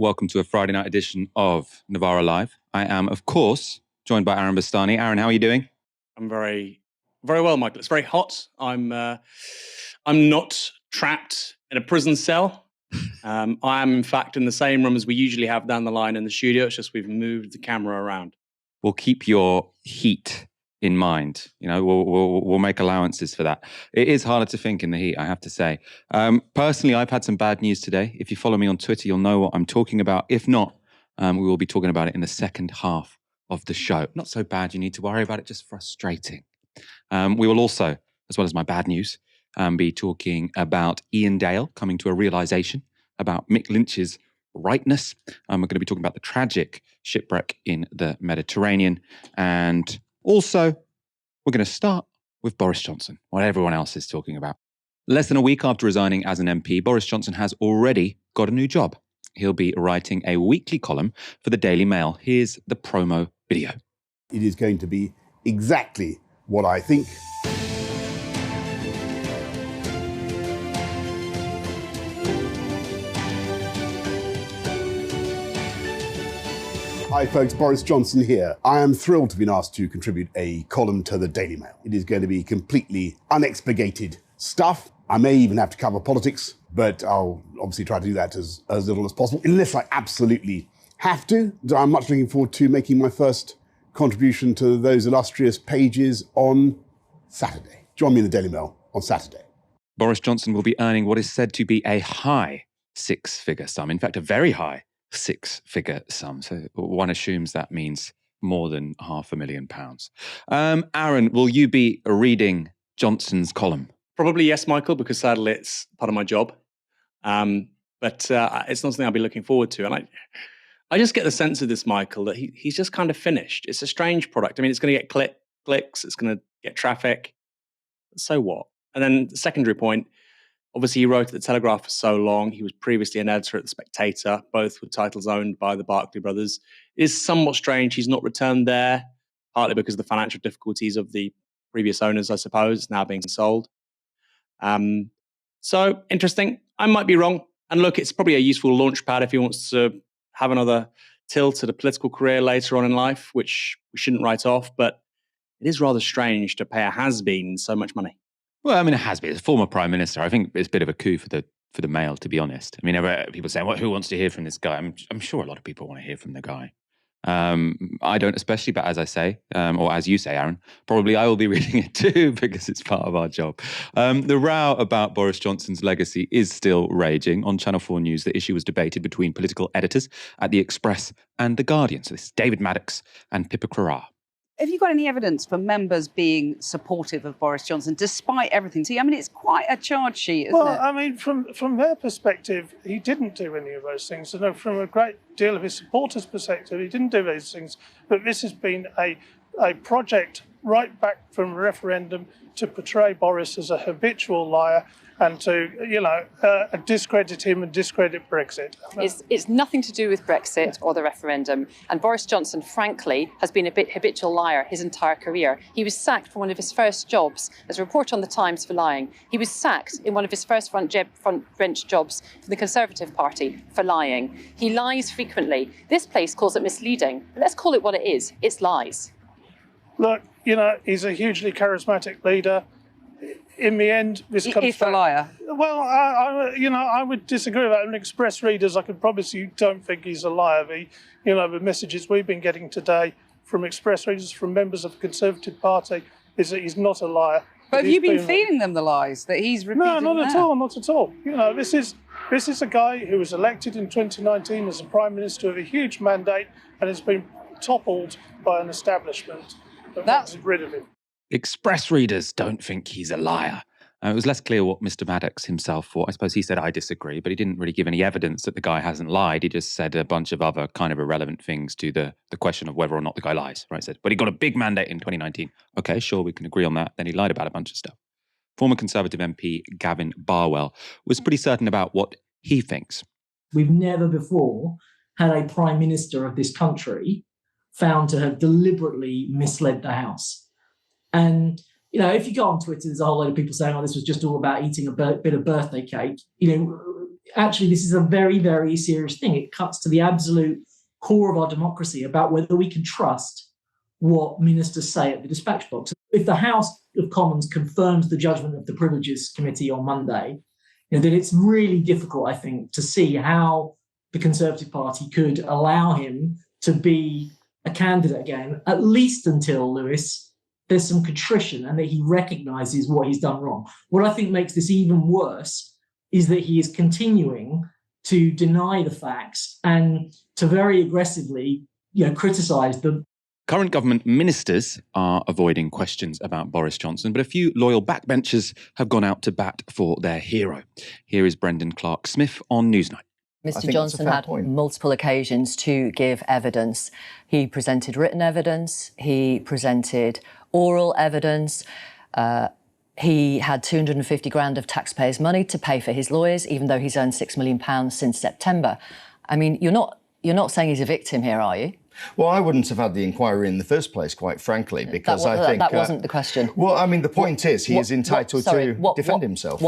Welcome to a Friday night edition of Novara Live. I am, of course, joined by Iain Bastani. Iain, how are you doing? I'm very, very well, Michael. It's very hot. I'm not trapped in a prison cell. I am, in fact, in the same room as we usually have down the line in the studio. It's just we've moved the camera around. We'll keep your heat in mind. You know, we'll make allowances for that. It is harder to think in the heat, I have to say. Personally, I've had some bad news today. If you follow me on Twitter, you'll know what I'm talking about. If not, we will be talking about it in the second half of the show. Not so bad, you need to worry about it, just frustrating. We will also, as well as my bad news, be talking about Iain Dale coming to a realisation about Mick Lynch's rightness. We're going to be talking about the tragic shipwreck in the Mediterranean. And also, we're going to start with Boris Johnson, what everyone else is talking about. Less than a week after resigning as an MP, Boris Johnson has already got a new job. He'll be writing a weekly column for the Daily Mail. Here's the promo video. It is going to be exactly what I think. Hi folks, Boris Johnson here. I am thrilled to be asked to contribute a column to the Daily Mail. It is going to be completely unexpurgated stuff. I may even have to cover politics, but I'll obviously try to do that as little as possible, unless I absolutely have to. I'm much looking forward to making my first contribution to those illustrious pages on Saturday. Join me in the Daily Mail on Saturday. Boris Johnson will be earning what is said to be a high six-figure sum. In fact, a very high six-figure sum. So one assumes that means more than £500,000. Aaron, will you be reading Johnson's column? Probably yes, Michael, because sadly it's part of my job. But it's not something I'll be looking forward to. And I just get the sense of this, Michael, that he's just kind of finished. It's a strange product. I mean, it's going to get clicks, it's going to get traffic. So what? And then the secondary point, obviously he wrote at the Telegraph for so long. He was previously an editor at the Spectator, both with titles owned by the Barclay brothers. It is somewhat strange he's not returned there, partly because of the financial difficulties of the previous owners, I suppose. It's now being sold. So interesting. I might be wrong. And look, it's probably a useful launch pad if he wants to have another tilt at a political career later on in life, which we shouldn't write off. But it is rather strange to pay a has-been so much money. Well, I mean, it has been. As a former Prime Minister, I think it's a bit of a coup for the Mail, to be honest. I mean, people say, well, who wants to hear from this guy? I'm sure a lot of people want to hear from the guy. I don't especially, but as I say, or as you say, Aaron, probably I will be reading it too because it's part of our job. The row about Boris Johnson's legacy is still raging. On Channel 4 News, the issue was debated between political editors at The Express and The Guardian. So this is David Maddox and Pippa Crerrar. Have you got any evidence for members being supportive of Boris Johnson, despite everything? See, I mean, it's quite a charge sheet, isn't it? Well, I mean, from their perspective, he didn't do any of those things. And from a great deal of his supporters' perspective, he didn't do those things. But this has been a project right back from referendum to portray Boris as a habitual liar and to, discredit him and discredit Brexit. It's nothing to do with Brexit or the referendum. And Boris Johnson, frankly, has been a habitual liar his entire career. He was sacked from one of his first jobs as a reporter on The Times for lying. He was sacked in one of his first front bench jobs for the Conservative Party for lying. He lies frequently. This place calls it misleading. But let's call it what it is. It's lies. Look, he's a hugely charismatic leader. In the end, this comes He's the liar. Well, I would disagree with that. And Express readers, I can promise you, don't think he's a liar. The messages we've been getting today from Express readers, from members of the Conservative Party, is that he's not a liar. But have you been feeding them the lies that he's repeating? No, not at all. This is a guy who was elected in 2019 as a Prime Minister with a huge mandate and has been toppled by an establishment that wants rid of him. Express readers don't think he's a liar. It was less clear what Mr. Maddox himself thought. I suppose he said, I disagree, but he didn't really give any evidence that the guy hasn't lied. He just said a bunch of other kind of irrelevant things to the question of whether or not the guy lies. Right? He said, but he got a big mandate in 2019. Okay, sure, we can agree on that. Then he lied about a bunch of stuff. Former Conservative MP Gavin Barwell was pretty certain about what he thinks. We've never before had a Prime Minister of this country found to have deliberately misled the House. And, if you go on Twitter, there's a whole load of people saying, this was just all about eating a bit of birthday cake. actually this is a very, very serious thing. It cuts to the absolute core of our democracy about whether we can trust what ministers say at the dispatch box. If the House of Commons confirms the judgment of the Privileges Committee on Monday, then it's really difficult, I think, to see how the Conservative Party could allow him to be a candidate again, at least until, Lewis, there's some contrition and that he recognises what he's done wrong. What I think makes this even worse is that he is continuing to deny the facts and to very aggressively, criticise them. Current government ministers are avoiding questions about Boris Johnson, but a few loyal backbenchers have gone out to bat for their hero. Here is Brendan Clark-Smith on Newsnight. Mr Johnson had multiple occasions to give evidence. He presented written evidence, he presented oral evidence, he had 250 grand of taxpayers' money to pay for his lawyers, even though he's earned £6 million since September. I mean, you're not saying he's a victim here, are you? Well, I wouldn't have had the inquiry in the first place, quite frankly, because I think... That wasn't the question. Well, I mean, the point is he is entitled to defend himself.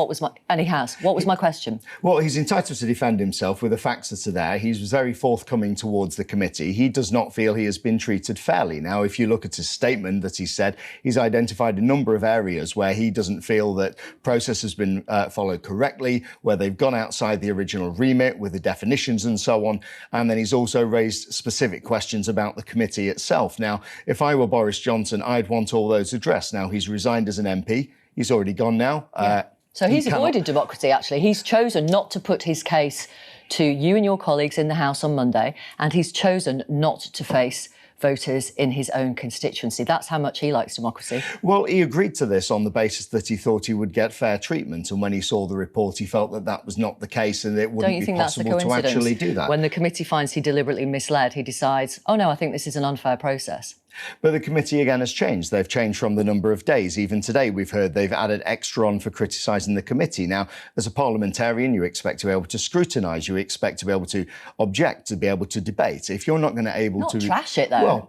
And he has. What was my question? Well, he's entitled to defend himself with the facts that are there. He's very forthcoming towards the committee. He does not feel he has been treated fairly. Now, if you look at his statement that he said, he's identified a number of areas where he doesn't feel that process has been followed correctly, where they've gone outside the original remit with the definitions and so on. And then he's also raised specific questions about the committee itself. Now, if I were Boris Johnson, I'd want all those addressed. Now, he's resigned as an MP. He's already gone now. Yeah. So he's avoided democracy, actually. He's chosen not to put his case to you and your colleagues in the House on Monday, and he's chosen not to face voters in his own constituency. That's how much he likes democracy. Well, he agreed to this on the basis that he thought he would get fair treatment. And when he saw the report, he felt that that was not the case and it wouldn't be possible to actually do that. When the committee finds he deliberately misled, he decides, oh no, I think this is an unfair process. But the committee again has changed. They've changed from the number of days. Even today, we've heard they've added extra on for criticising the committee. Now, as a parliamentarian, you expect to be able to scrutinise, you expect to be able to object, to be able to debate. If you're not going to able to... Not trash it, though. Well,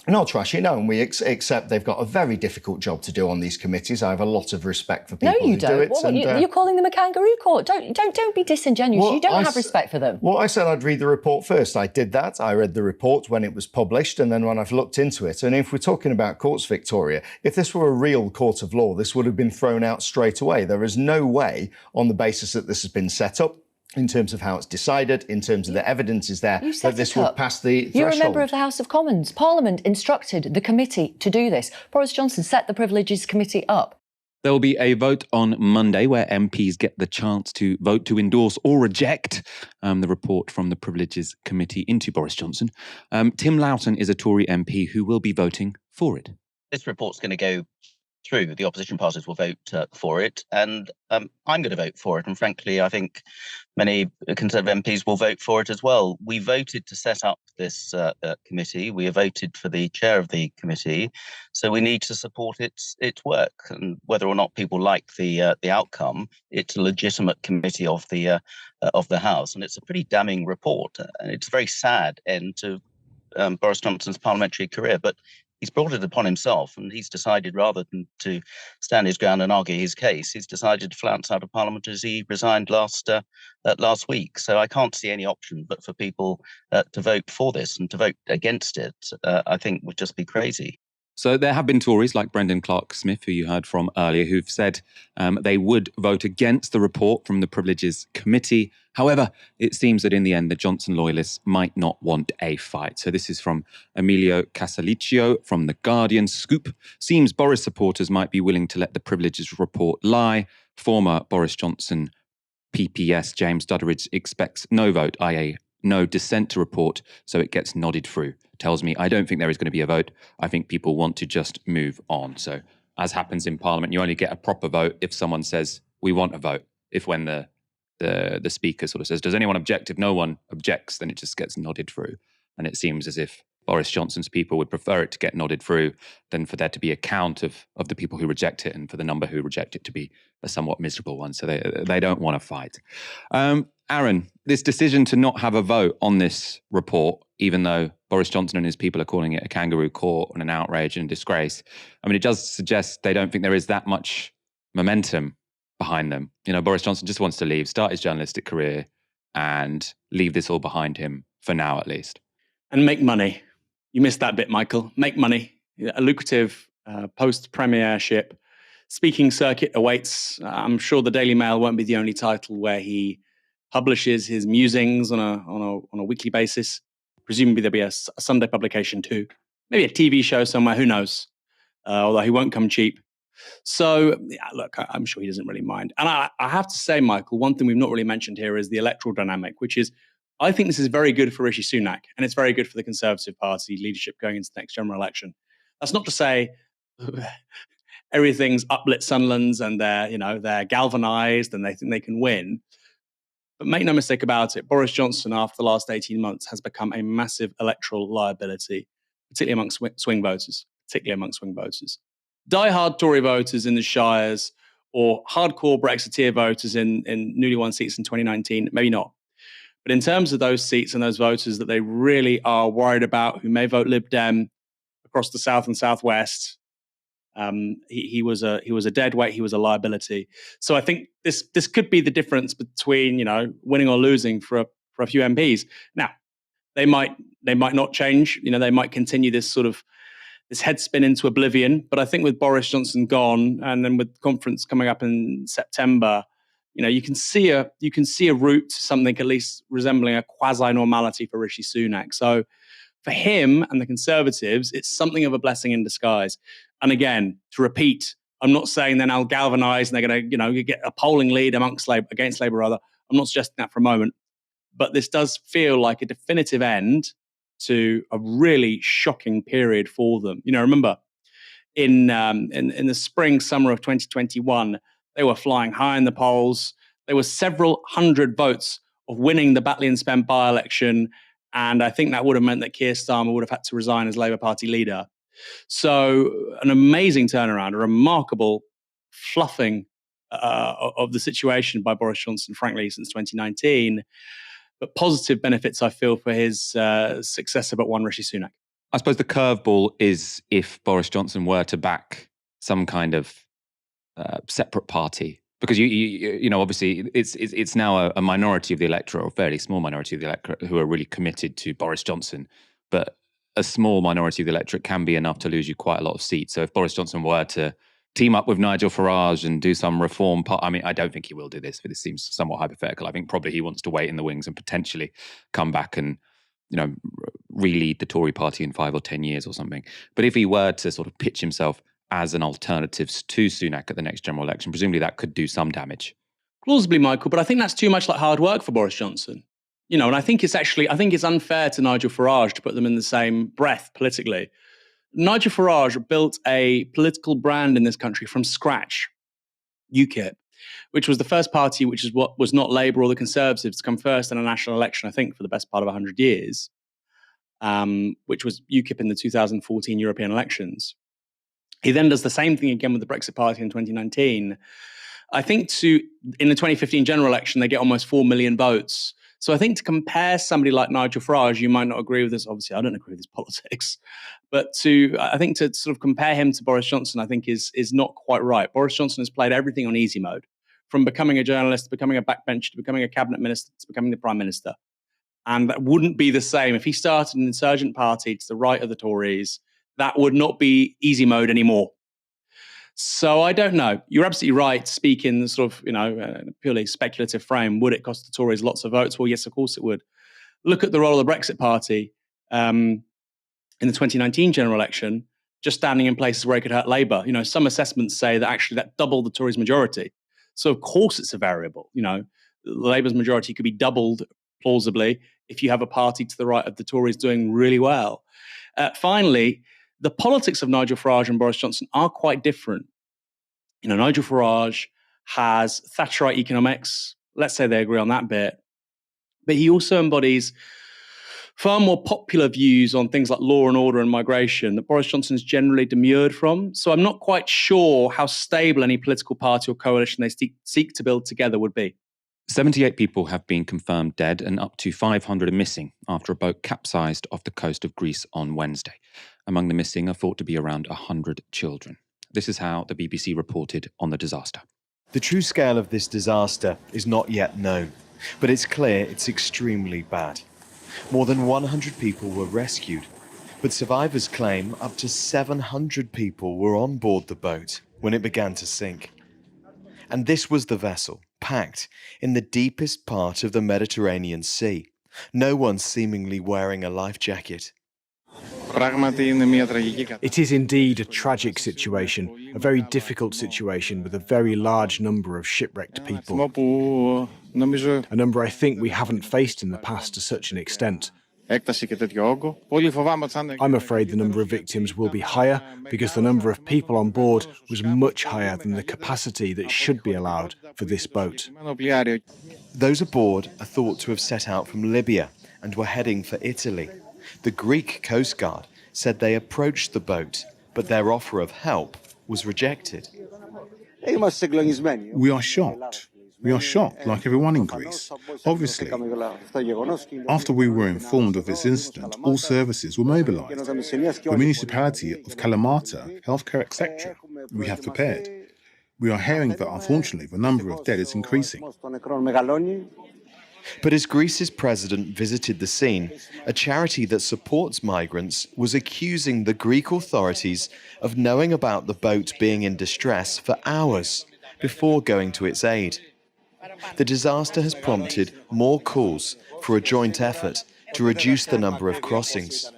not trash it, no, and we accept they've got a very difficult job to do on these committees. I have a lot of respect for people who do it. You're calling them a kangaroo court. Don't be disingenuous. Well, you don't have respect for them. Well, I said I'd read the report first. I did that. I read the report when it was published and then when I've looked into it. And if we're talking about courts, Victoria, if this were a real court of law, this would have been thrown out straight away. There is no way, on the basis that this has been set up, in terms of how it's decided, in terms of the evidence is there, that this would pass the threshold. You're a member of the House of Commons. Parliament instructed the committee to do this. Boris Johnson set the Privileges Committee up. There will be a vote on Monday where MPs get the chance to vote to endorse or reject the report from the Privileges Committee into Boris Johnson. Tim Loughton is a Tory MP who will be voting for it. This report's going to go through. The opposition parties will vote for it, and I'm going to vote for it. And frankly, I think many Conservative MPs will vote for it as well. We voted to set up this committee. We voted for the chair of the committee, so we need to support its work. And whether or not people like the outcome, it's a legitimate committee of the House, and it's a pretty damning report. And it's a very sad end to Boris Johnson's parliamentary career, but he's brought it upon himself, and he's decided, rather than to stand his ground and argue his case, he's decided to flounce out of Parliament as he resigned last week. So I can't see any option but for people to vote for this, and to vote against it, I think would just be crazy. So there have been Tories like Brendan Clark-Smith, who you heard from earlier, who've said they would vote against the report from the Privileges Committee. However, it seems that in the end, the Johnson loyalists might not want a fight. So this is from Emilio Casaliccio from The Guardian. Scoop: seems Boris supporters might be willing to let the Privileges report lie. Former Boris Johnson PPS James Dudderidge expects no vote, i.e. no dissent to report, so it gets nodded through. Tells me I don't think there is going to be a vote. I think people want to just move on. So as happens in Parliament, you only get a proper vote if someone says, we want a vote. If when the speaker sort of says, does anyone object? If no one objects, then it just gets nodded through. And it seems as if Boris Johnson's people would prefer it to get nodded through than for there to be a count of the people who reject it, and for the number who reject it to be a somewhat miserable one. So they don't want to fight. Aaron, this decision to not have a vote on this report, even though Boris Johnson and his people are calling it a kangaroo court and an outrage and a disgrace, I mean, it does suggest they don't think there is that much momentum behind them. You know, Boris Johnson just wants to leave, start his journalistic career, and leave this all behind him for now, at least. And make money. You missed that bit, Michael. Make money. A lucrative post-premiership speaking circuit awaits. I'm sure the Daily Mail won't be the only title where he publishes his musings on a weekly basis. Presumably there'll be a Sunday publication too. Maybe a TV show somewhere, who knows? Although he won't come cheap. So, yeah, look, I'm sure he doesn't really mind. And I have to say, Michael, one thing we've not really mentioned here is the electoral dynamic, which is, I think this is very good for Rishi Sunak, and it's very good for the Conservative Party leadership going into the next general election. That's not to say everything's uplit Sunderlands and they're galvanised and they think they can win. But make no mistake about it, Boris Johnson, after the last 18 months, has become a massive electoral liability, particularly amongst swing voters. Die-hard Tory voters in the Shires or hardcore Brexiteer voters in newly won seats in 2019, maybe not. But in terms of those seats and those voters that they really are worried about, who may vote Lib Dem across the South and Southwest, he was a dead weight. He was a liability. So I think this could be the difference between winning or losing for a few MPs. Now they might not change. They might continue this sort of this head spin into oblivion. But I think with Boris Johnson gone, and then with the conference coming up in September, you can see a route to something at least resembling a quasi-normality for Rishi Sunak. So for him and the Conservatives, it's something of a blessing in disguise. And again, to repeat, I'm not saying then I'll galvanise and they're going to get a polling lead against Labour rather. I'm not suggesting that for a moment. But this does feel like a definitive end to a really shocking period for them. Remember, in the spring, summer of 2021, they were flying high in the polls. There were several hundred votes of winning the Batley and Spence by-election. And I think that would have meant that Keir Starmer would have had to resign as Labour Party leader. So an amazing turnaround, a remarkable fluffing of the situation by Boris Johnson, frankly, since 2019. But positive benefits, I feel, for his successor, but one Rishi Sunak. I suppose the curveball is if Boris Johnson were to back some kind of separate party. Because obviously it's now a minority of the electorate, or a fairly small minority of the electorate, who are really committed to Boris Johnson. But a small minority of the electorate can be enough to lose you quite a lot of seats. So if Boris Johnson were to team up with Nigel Farage and do some reform, I don't think he will do this, but this seems somewhat hypothetical. I think probably he wants to wait in the wings and potentially come back and re-lead the Tory party in 5 or 10 years or something. But if he were to sort of pitch himself as an alternative to Sunak at the next general election, presumably that could do some damage. Plausibly, Michael, but I think that's too much like hard work for Boris Johnson. And I think it's unfair to Nigel Farage to put them in the same breath politically. Nigel Farage built a political brand in this country from scratch, UKIP, which was the first party which is what was not Labour or the Conservatives to come first in a national election, I think, for the best part of 100 years, which was UKIP in the 2014 European elections. He then does the same thing again with the Brexit Party in 2019. I think in the 2015 general election, they get almost 4 million votes. So I think to compare somebody like Nigel Farage, you might not agree with this. Obviously, I don't agree with his politics. But I think to sort of compare him to Boris Johnson, I think is not quite right. Boris Johnson has played everything on easy mode, from becoming a journalist, to becoming a backbencher, to becoming a cabinet minister, to becoming the prime minister. And that wouldn't be the same. If he started an insurgent party to the right of the Tories, that would not be easy mode anymore. So I don't know. You're absolutely right to speak in sort of, purely speculative frame. Would it cost the Tories lots of votes? Well, yes, of course it would. Look at the role of the Brexit Party in the 2019 general election, just standing in places where it could hurt Labour. Some assessments say that actually that doubled the Tories' majority. So of course it's a variable. Labour's majority could be doubled plausibly if you have a party to the right of the Tories doing really well. Finally, the politics of Nigel Farage and Boris Johnson are quite different. Nigel Farage has Thatcherite economics. Let's say they agree on that bit. But he also embodies far more popular views on things like law and order and migration that Boris Johnson is generally demurred from. So I'm not quite sure how stable any political party or coalition they seek to build together would be. 78 people have been confirmed dead and up to 500 are missing after a boat capsized off the coast of Greece on Wednesday. Among the missing are thought to be around 100 children. This is how the BBC reported on the disaster. The true scale of this disaster is not yet known. But it's clear it's extremely bad. More than 100 people were rescued, but survivors claim up to 700 people were on board the boat when it began to sink. And this was the vessel, packed in the deepest part of the Mediterranean Sea. No one seemingly wearing a life jacket. It is indeed a tragic situation, a very difficult situation with a very large number of shipwrecked people. A number I think we haven't faced in the past to such an extent. I'm afraid the number of victims will be higher because the number of people on board was much higher than the capacity that should be allowed for this boat. Those aboard are thought to have set out from Libya and were heading for Italy. The Greek Coast Guard said they approached the boat, but their offer of help was rejected. We are shocked. We are shocked, like everyone in Greece. Obviously, after we were informed of this incident, all services were mobilised. The municipality of Kalamata, healthcare, etc. We have prepared. We are hearing that, unfortunately, the number of dead is increasing. But as Greece's president visited the scene, a charity that supports migrants was accusing the Greek authorities of knowing about the boat being in distress for hours before going to its aid. The disaster has prompted more calls for a joint effort to reduce the number of crossings.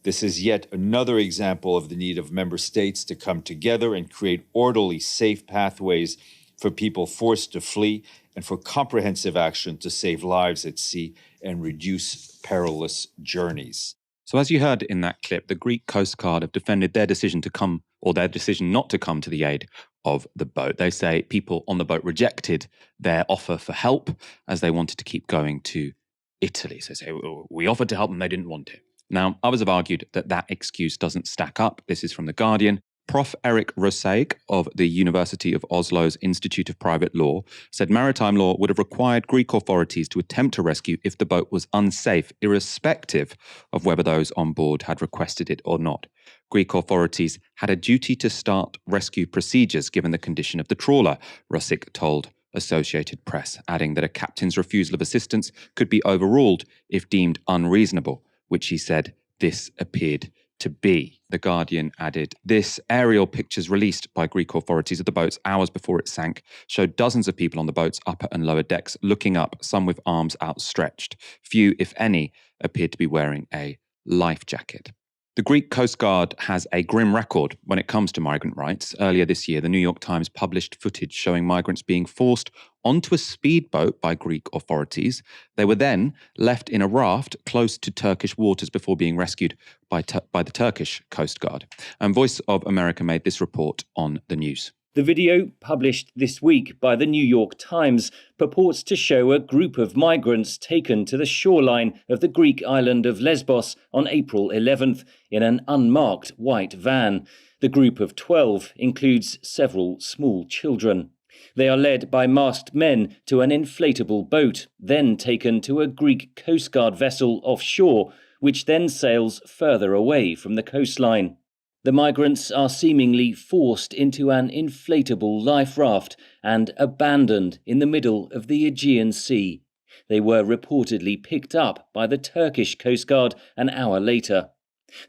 This is yet another example of the need of member states to come together and create orderly, safe pathways for people forced to flee and for comprehensive action to save lives at sea and reduce perilous journeys. So as you heard in that clip, the Greek Coast Guard have defended their decision to come, or their decision not to come to the aid of the boat. They say people on the boat rejected their offer for help as they wanted to keep going to Italy. So they say, we offered to help them, they didn't want it. Now, others have argued that that excuse doesn't stack up. This is from The Guardian. Prof. Eric Rosaig of the University of Oslo's Institute of Private Law said maritime law would have required Greek authorities to attempt a rescue if the boat was unsafe, irrespective of whether those on board had requested it or not. Greek authorities had a duty to start rescue procedures given the condition of the trawler, Rosaig told Associated Press, adding that a captain's refusal of assistance could be overruled if deemed unreasonable, which he said this appeared to be. The Guardian added, this aerial pictures released by Greek authorities of the boats hours before it sank showed dozens of people on the boat's upper and lower decks looking up, some with arms outstretched. Few, if any, appeared to be wearing a life jacket. The Greek Coast Guard has a grim record when it comes to migrant rights. Earlier this year, the New York Times published footage showing migrants being forced onto a speedboat by Greek authorities. They were then left in a raft close to Turkish waters before being rescued by the Turkish Coast Guard. And Voice of America made this report on the news. The video, published this week by the New York Times, purports to show a group of migrants taken to the shoreline of the Greek island of Lesbos on April 11th in an unmarked white van. The group of 12 includes several small children. They are led by masked men to an inflatable boat, then taken to a Greek Coast Guard vessel offshore, which then sails further away from the coastline. The migrants are seemingly forced into an inflatable life raft and abandoned in the middle of the Aegean Sea. They were reportedly picked up by the Turkish Coast Guard an hour later.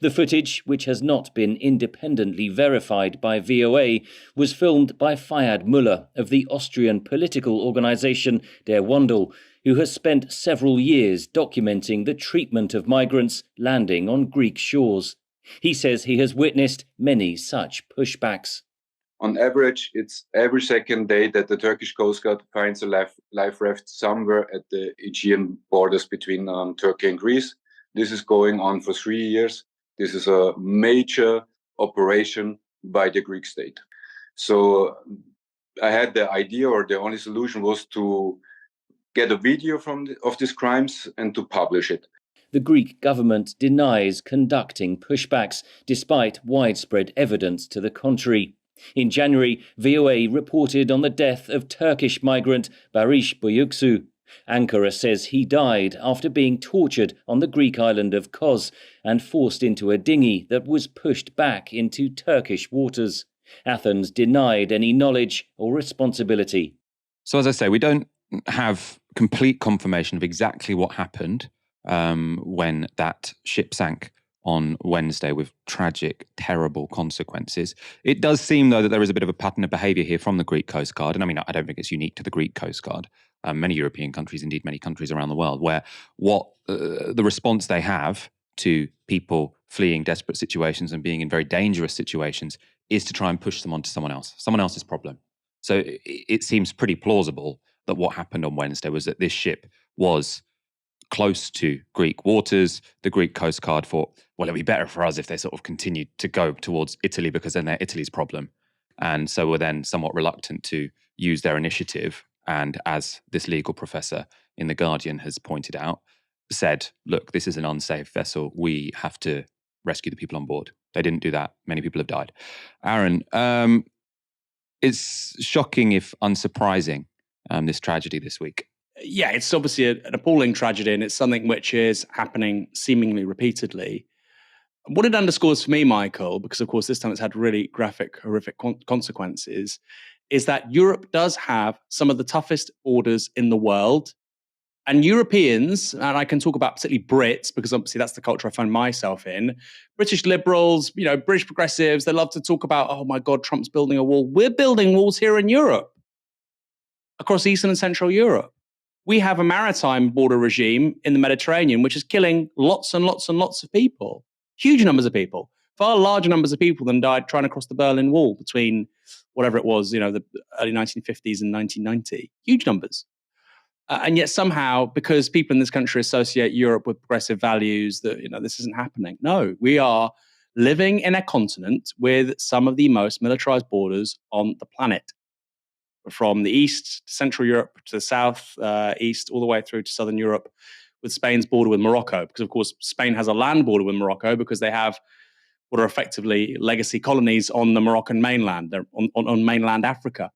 The footage, which has not been independently verified by VOA, was filmed by Fayad Müller of the Austrian political organisation Der Wandel, who has spent several years documenting the treatment of migrants landing on Greek shores. He says he has witnessed many such pushbacks. On average, it's every second day that the Turkish Coast Guard finds a life raft somewhere at the Aegean borders between Turkey and Greece. This is going on for 3 years. This is a major operation by the Greek state. So I had the idea, or the only solution was to get a video of these crimes and to publish it. The Greek government denies conducting pushbacks, despite widespread evidence to the contrary. In January, VOA reported on the death of Turkish migrant Barış Boyuksu. Ankara says he died after being tortured on the Greek island of Kos and forced into a dinghy that was pushed back into Turkish waters. Athens denied any knowledge or responsibility. So as I say, we don't have complete confirmation of exactly what happened when that ship sank on Wednesday with tragic, terrible consequences. It does seem, though, that there is a bit of a pattern of behaviour here from the Greek Coast Guard. And I mean, I don't think it's unique to the Greek Coast Guard. Many European countries, indeed many countries around the world, where what the response they have to people fleeing desperate situations and being in very dangerous situations is to try and push them onto someone else's problem. So it seems pretty plausible that what happened on Wednesday was that this ship was close to Greek waters. The Greek Coast Guard thought, well, it'd be better for us if they sort of continued to go towards Italy because then they're Italy's problem. And so were then somewhat reluctant to use their initiative. And as this legal professor in The Guardian has pointed out, said, look, this is an unsafe vessel. We have to rescue the people on board. They didn't do that. Many people have died. Aaron, it's shocking if unsurprising, this tragedy this week. Yeah, it's obviously an appalling tragedy, and it's something which is happening seemingly repeatedly. What it underscores for me, Michael, because of course this time it's had really graphic, horrific consequences, is that Europe does have some of the toughest borders in the world. And Europeans, and I can talk about particularly Brits, because obviously that's the culture I find myself in, British liberals, British progressives, they love to talk about, oh my God, Trump's building a wall. We're building walls here in Europe, across Eastern and Central Europe. We have a maritime border regime in the Mediterranean, which is killing lots and lots and lots of people, huge numbers of people, far larger numbers of people than died trying to cross the Berlin Wall between whatever it was, the early 1950s and 1990, huge numbers. And yet somehow, because people in this country associate Europe with progressive values, that this isn't happening. No, we are living in a continent with some of the most militarized borders on the planet. From the east to Central Europe to the south, east, all the way through to Southern Europe, with Spain's border with Morocco. Because, of course, Spain has a land border with Morocco because they have what are effectively legacy colonies on the Moroccan mainland. They're on mainland Africa.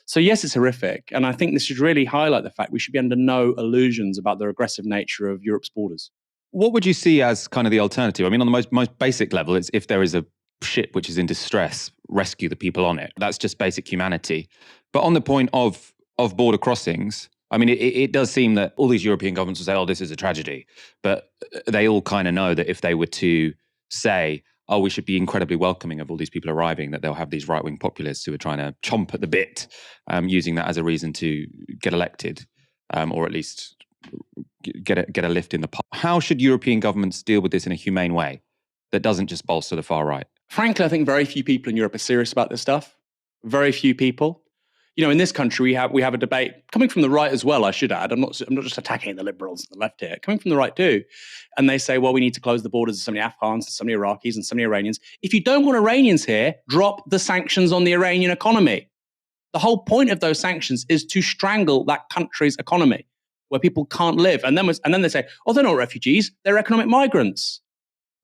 So, yes, it's horrific. And I think this should really highlight the fact we should be under no illusions about the regressive nature of Europe's borders. What would you see as kind of the alternative? I mean, on the most basic level, it's if there is a ship which is in distress, rescue the people on it. That's just basic humanity. But on the point of border crossings, I mean, it does seem that all these European governments will say, oh, this is a tragedy. But they all kind of know that if they were to say, oh, we should be incredibly welcoming of all these people arriving, that they'll have these right-wing populists who are trying to chomp at the bit, using that as a reason to get elected, or at least get a lift in the pot. How should European governments deal with this in a humane way that doesn't just bolster the far right? Frankly, I think very few people in Europe are serious about this stuff. Very few people. In this country, we have a debate coming from the right as well, I should add. I'm not just attacking the liberals and the left here. Coming from the right too. And they say, well, we need to close the borders to so many Afghans, so many Iraqis, and so many Iranians. If you don't want Iranians here, drop the sanctions on the Iranian economy. The whole point of those sanctions is to strangle that country's economy, where people can't live. And then they say, oh, they're not refugees, they're economic migrants.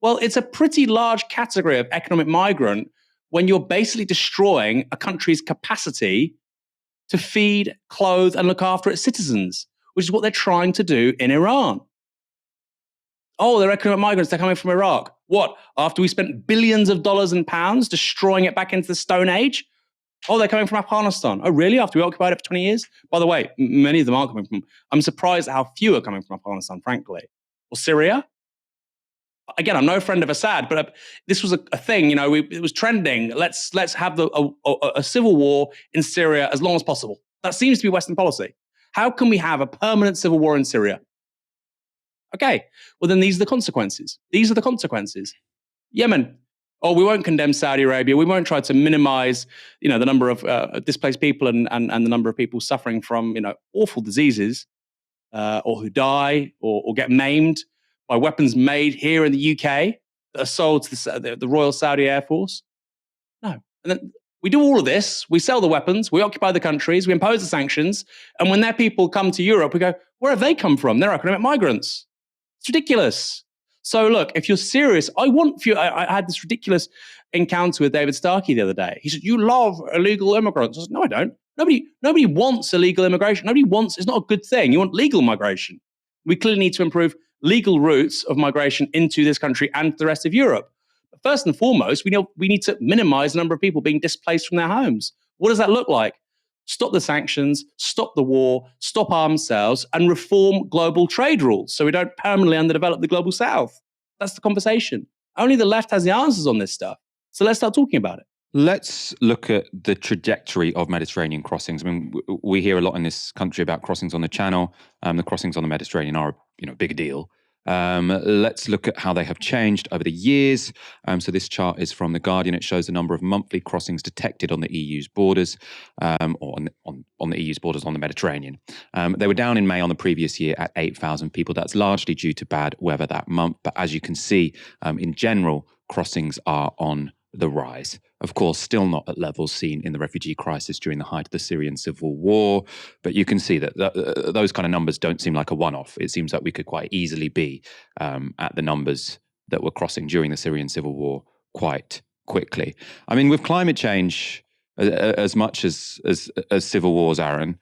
Well, it's a pretty large category of economic migrant when you're basically destroying a country's capacity to feed, clothe, and look after its citizens, which is what they're trying to do in Iran. Oh, they're economic migrants, they're coming from Iraq. What, after we spent billions of dollars and pounds destroying it back into the Stone Age? Oh, they're coming from Afghanistan. Oh, really? After we occupied it for 20 years? By the way, many of them are coming from, I'm surprised at how few are coming from Afghanistan, frankly. Or Syria? Again, I'm no friend of Assad, but this was a thing, it was trending. Let's have a civil war in Syria as long as possible. That seems to be Western policy. How can we have a permanent civil war in Syria? Okay, well then these are the consequences. These are the consequences. Yemen. Oh, we won't condemn Saudi Arabia. We won't try to minimize, the number of displaced people and the number of people suffering from, awful diseases, or who die or get maimed by weapons made here in the UK that are sold to the Royal Saudi Air Force. No. And then we do all of this. We sell the weapons. We occupy the countries. We impose the sanctions. And when their people come to Europe, we go, where have they come from? They're economic migrants. It's ridiculous. So look, if you're serious, I had this ridiculous encounter with David Starkey the other day. He said, you love illegal immigrants. I said, no, I don't. Nobody wants illegal immigration. It's not a good thing. You want legal migration. We clearly need to improve legal routes of migration into this country and the rest of Europe. But first and foremost, we need to minimize the number of people being displaced from their homes. What does that look like? stop the sanctions, stop the war, stop arms sales, and reform global trade rules so we don't permanently underdevelop the global south. That's the conversation. Only the left has the answers on this stuff. So let's start talking about it. Let's look at the trajectory of Mediterranean crossings. I mean, we hear a lot in this country about crossings on the Channel. The crossings on the Mediterranean are, a big deal. Let's look at how they have changed over the years. So this chart is from The Guardian. It shows the number of monthly crossings detected on the EU's borders, or on the EU's borders on the Mediterranean. They were down in May on the previous year at 8,000 people. That's largely due to bad weather that month. But as you can see, in general, crossings are on the rise. Of course, still not at levels seen in the refugee crisis during the height of the Syrian civil war, but you can see that those kind of numbers don't seem like a one-off. It seems like we could quite easily be at the numbers that were crossing during the Syrian civil war quite quickly. I mean, with climate change, as much as civil wars, Aaron,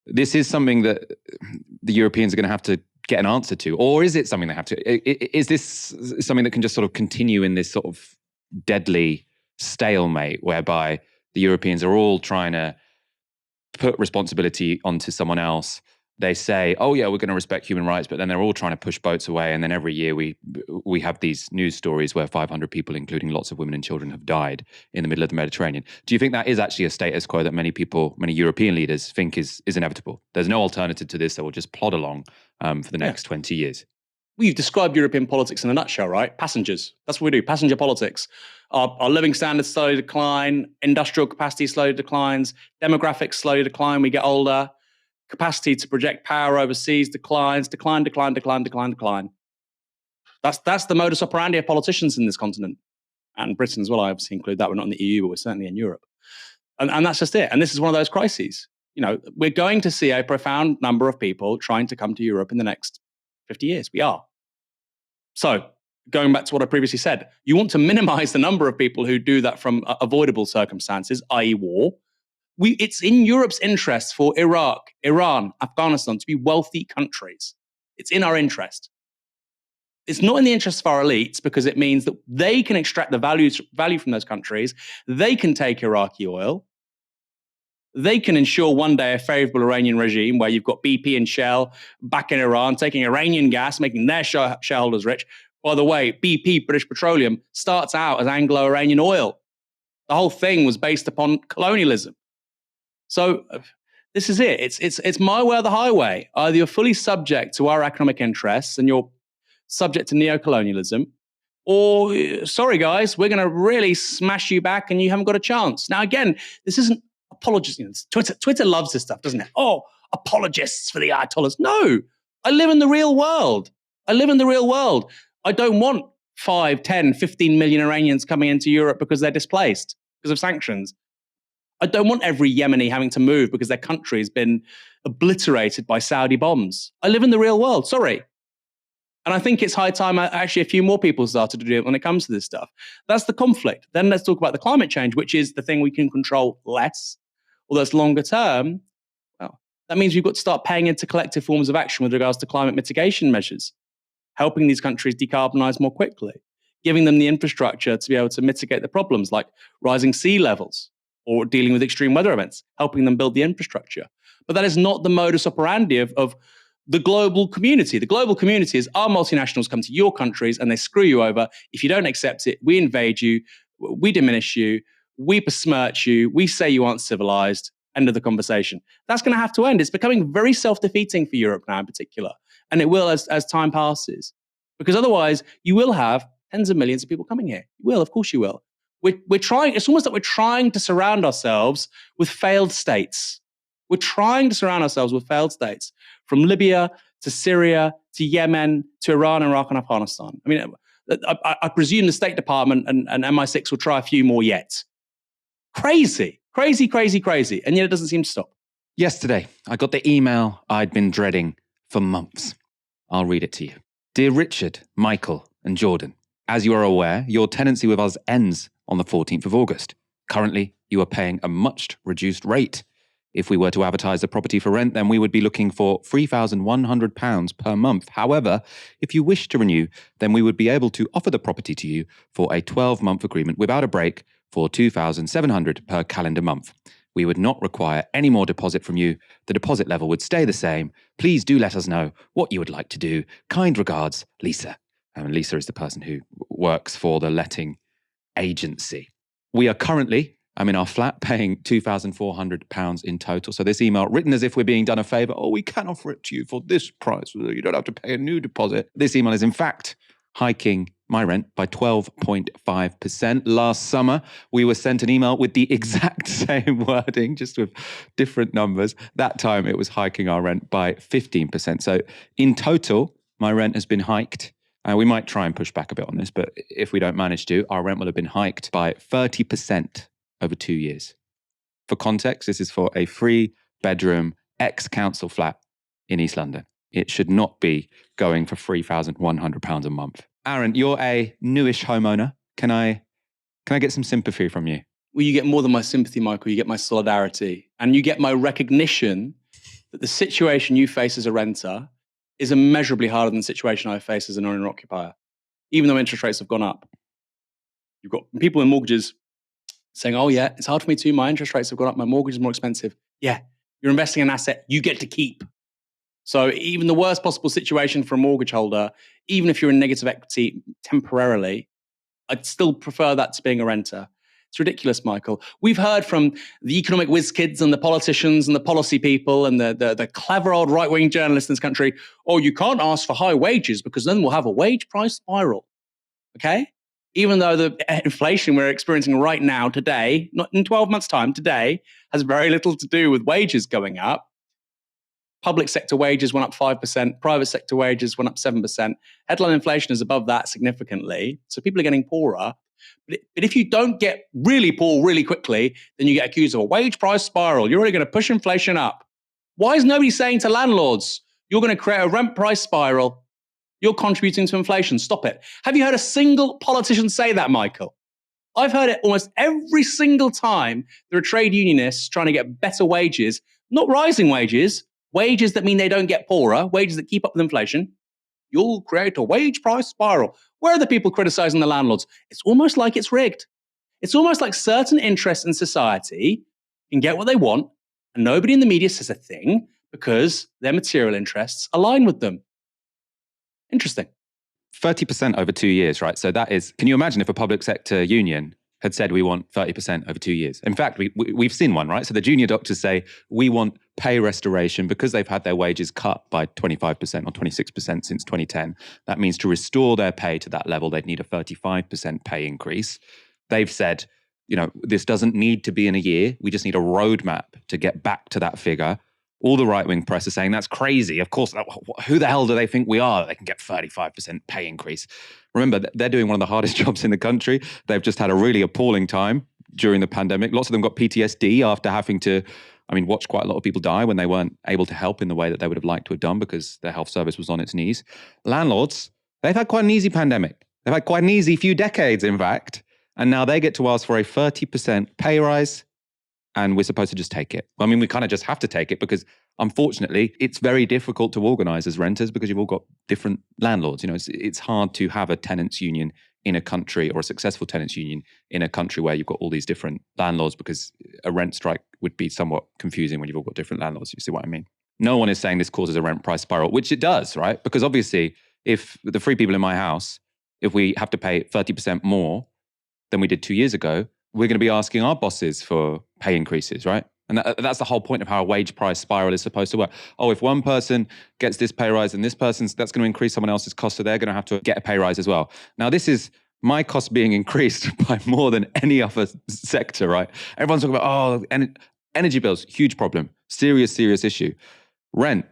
this is something that the Europeans are going to have to get an answer to, or is it something they have to? Is this something that can just sort of continue in this sort of deadly stalemate whereby the Europeans are all trying to put responsibility onto someone else? They say, oh yeah, we're going to respect human rights, but then they're all trying to push boats away, and then every year we have these news stories where 500 people, including lots of women and children, have died in the middle of the Mediterranean. Do you think that is actually a status quo that many European leaders think is inevitable? There's no alternative to this, so we'll just plod along for the next 20 years. Well, you've described European politics in a nutshell, right? Passengers. That's what we do, passenger politics. Our living standards slowly decline, industrial capacity slowly declines, demographics slowly decline, we get older, capacity to project power overseas decline. That's the modus operandi of politicians in this continent. And Britain as well, I obviously include that. We're not in the EU, but we're certainly in Europe. And that's just it. And this is one of those crises. We're going to see a profound number of people trying to come to Europe in the next 50 years. We are. So going back to what I previously said, you want to minimize the number of people who do that from avoidable circumstances, i.e. war. It's in Europe's interest for Iraq, Iran, Afghanistan to be wealthy countries. It's in our interest. It's not in the interest of our elites because it means that they can extract the value from those countries. They can take Iraqi oil. They can ensure one day a favorable Iranian regime where you've got BP and Shell back in Iran, taking Iranian gas, making their shareholders rich. By the way, BP, British Petroleum, starts out as Anglo-Iranian oil. The whole thing was based upon colonialism. So this is it. It's my way or the highway. Either you're fully subject to our economic interests and you're subject to neocolonialism, or, sorry guys, we're going to really smash you back and you haven't got a chance. Now, again, this isn't apologists. Twitter loves this stuff, doesn't it? Oh, apologists for the Ayatollahs. No, I live in the real world. I don't want 5, 10, 15 million Iranians coming into Europe because they're displaced because of sanctions. I don't want every Yemeni having to move because their country has been obliterated by Saudi bombs. I live in the real world, sorry. And I think it's high time actually a few more people started to do it when it comes to this stuff. That's the conflict. Then let's talk about the climate change, which is the thing we can control less, although it's longer term. Well, that means we've got to start paying into collective forms of action with regards to climate mitigation measures, helping these countries decarbonize more quickly, giving them the infrastructure to be able to mitigate the problems like rising sea levels or dealing with extreme weather events, helping them build the infrastructure. But that is not the modus operandi of the global community. The global community is our multinationals come to your countries and they screw you over. If you don't accept it, we invade you, we diminish you, we besmirch you, we say you aren't civilized. End of the conversation. That's going to have to end. It's becoming very self-defeating for Europe now in particular. And it will as time passes. Because otherwise, you will have tens of millions of people coming here. You will, of course you will. We're trying, it's almost like we're trying to surround ourselves with failed states. We're trying to surround ourselves with failed states, from Libya to Syria to Yemen to Iran, Iraq, and Afghanistan. I mean, I presume the State Department and MI6 will try a few more yet. Crazy. And yet it doesn't seem to stop. Yesterday, I got the email I'd been dreading for months. I'll read it to you. Dear Richard, Michael, and Jordan, as you are aware, your tenancy with us ends on the 14th of August. Currently, you are paying a much reduced rate. If we were to advertise the property for rent, then we would be looking for £3,100 per month. However, if you wish to renew, then we would be able to offer the property to you for a 12-month agreement without a break for £2,700 per calendar month. We would not require any more deposit from you. The deposit level would stay the same. Please do let us know what you would like to do. Kind regards, Lisa. And Lisa is the person who works for the letting agency. We are currently, I'm in our flat, paying £2,400 in total. So this email, written as if we're being done a favour, oh, we can offer it to you for this price. You don't have to pay a new deposit. This email is in fact hiking my rent by 12.5%. Last summer, we were sent an email with the exact same wording, just with different numbers. That time, it was hiking our rent by 15%. So in total, my rent has been hiked. We might try and push back a bit on this, but if we don't manage to, our rent will have been hiked by 30% over 2 years. For context, this is for a 3-bedroom ex-council flat in East London. It should not be going for £3,100 a month. Aaron, you're a newish homeowner. Can I get some sympathy from you? Well, you get more than my sympathy, Michael. You get my solidarity. And you get my recognition that the situation you face as a renter is immeasurably harder than the situation I face as an owner-occupier, even though interest rates have gone up. You've got people in mortgages saying, oh yeah, it's hard for me too. My interest rates have gone up. My mortgage is more expensive. Yeah, you're investing in an asset you get to keep. So even the worst possible situation for a mortgage holder, even if you're in negative equity temporarily, I'd still prefer that to being a renter. It's ridiculous, Michael. We've heard from the economic whiz kids and the politicians and the policy people and the clever old right-wing journalists in this country, oh, you can't ask for high wages because then we'll have a wage price spiral. Okay? Even though the inflation we're experiencing right now, today, not in 12 months' time, today, has very little to do with wages going up. Public sector wages went up 5%, private sector wages went up 7%. Headline inflation is above that significantly. So people are getting poorer. But if you don't get really poor really quickly, then you get accused of a wage price spiral. You're really going to push inflation up. Why is nobody saying to landlords, you're going to create a rent price spiral? You're contributing to inflation. Stop it. Have you heard a single politician say that, Michael? I've heard it almost every single time there are trade unionists trying to get better wages, not rising wages, wages that mean they don't get poorer, wages that keep up with inflation. You'll create a wage price spiral. Where are the people criticizing the landlords? It's almost like it's rigged. It's almost like certain interests in society can get what they want, and nobody in the media says a thing because their material interests align with them. Interesting. 30% over 2 years, right? So that is, can you imagine if a public sector union had said we want 30% over 2 years? In fact, we've seen one, right? So the junior doctors say we want pay restoration because they've had their wages cut by 25% or 26% since 2010. That means to restore their pay to that level, they'd need a 35% pay increase. They've said, this doesn't need to be in a year. We just need a roadmap to get back to that figure. All the right-wing press are saying that's crazy. Of course, who the hell do they think we are that they can get 35% pay increase? Remember, they're doing one of the hardest jobs in the country. They've just had a really appalling time during the pandemic. Lots of them got PTSD after having to, watch quite a lot of people die when they weren't able to help in the way that they would have liked to have done because their health service was on its knees. Landlords, they've had quite an easy pandemic. They've had quite an easy few decades, in fact. And now they get to ask for a 30% pay rise. And we're supposed to just take it. We kind of just have to take it because, unfortunately, it's very difficult to organise as renters because you've all got different landlords. It's hard to have a tenants union in a country or a successful tenants union in a country where you've got all these different landlords because a rent strike would be somewhat confusing when you've all got different landlords. You see what I mean? No one is saying this causes a rent price spiral, which it does, right? Because obviously, if the 3 people in my house, if we have to pay 30% more than we did 2 years ago, we're going to be asking our bosses for pay increases, right? And that's the whole point of how a wage price spiral is supposed to work. Oh, if one person gets this pay rise and that's going to increase someone else's cost, so they're going to have to get a pay rise as well. Now, this is my cost being increased by more than any other sector, right? Everyone's talking about, energy bills, huge problem, serious issue. Rent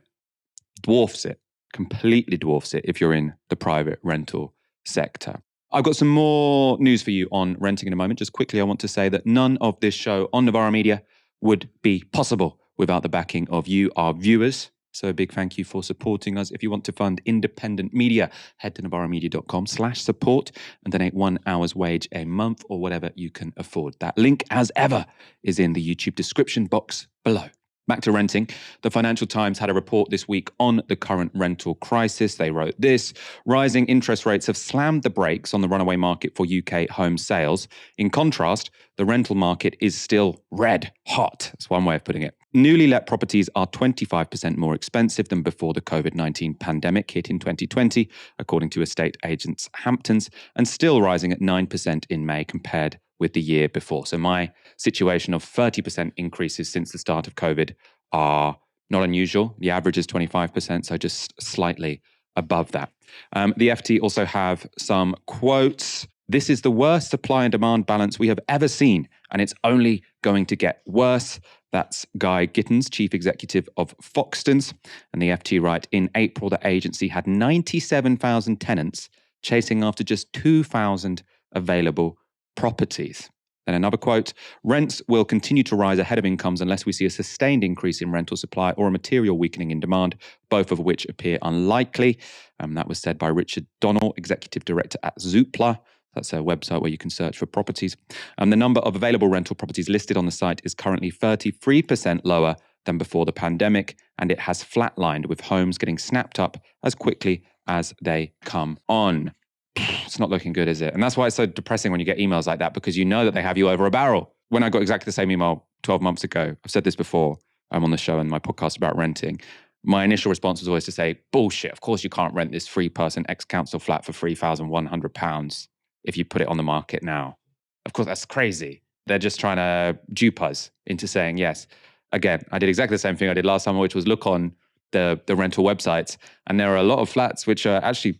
dwarfs it, completely dwarfs it if you're in the private rental sector. I've got some more news for you on renting in a moment. Just quickly, I want to say that none of this show on Novara Media would be possible without the backing of you, our viewers. So a big thank you for supporting us. If you want to fund independent media, head to novaramedia.com/support and donate 1 hour's wage a month or whatever you can afford. That link, as ever, is in the YouTube description box below. Back to renting. The Financial Times had a report this week on the current rental crisis. They wrote this: rising interest rates have slammed the brakes on the runaway market for UK home sales. In contrast, the rental market is still red hot. That's one way of putting it. Newly let properties are 25% more expensive than before the COVID-19 pandemic hit in 2020, according to estate agents Hamptons, and still rising at 9% in May compared with the year before. So my situation of 30% increases since the start of COVID are not unusual. The average is 25%, so just slightly above that. The FT also have some quotes. This is the worst supply and demand balance we have ever seen, and it's only going to get worse. That's Guy Gittins, Chief Executive of Foxtons. And the FT write, in April, the agency had 97,000 tenants chasing after just 2,000 available properties. Then another quote: rents will continue to rise ahead of incomes unless we see a sustained increase in rental supply or a material weakening in demand, both of which appear unlikely. That was said by Richard Donnell, Executive Director at Zoopla. That's a website where you can search for properties. The number of available rental properties listed on the site is currently 33% lower than before the pandemic, and it has flatlined, with homes getting snapped up as quickly as they come on. It's not looking good, is it? And that's why it's so depressing when you get emails like that, because you know that they have you over a barrel. When I got exactly the same email 12 months ago, I've said this before, I'm on the show and my podcast about renting, my initial response was always to say, bullshit, of course you can't rent this 3-person ex-council flat for £3,100 if you put it on the market now. Of course, that's crazy. They're just trying to dupe us into saying yes. Again, I did exactly the same thing I did last summer, which was look on the rental websites, and there are a lot of flats which are actually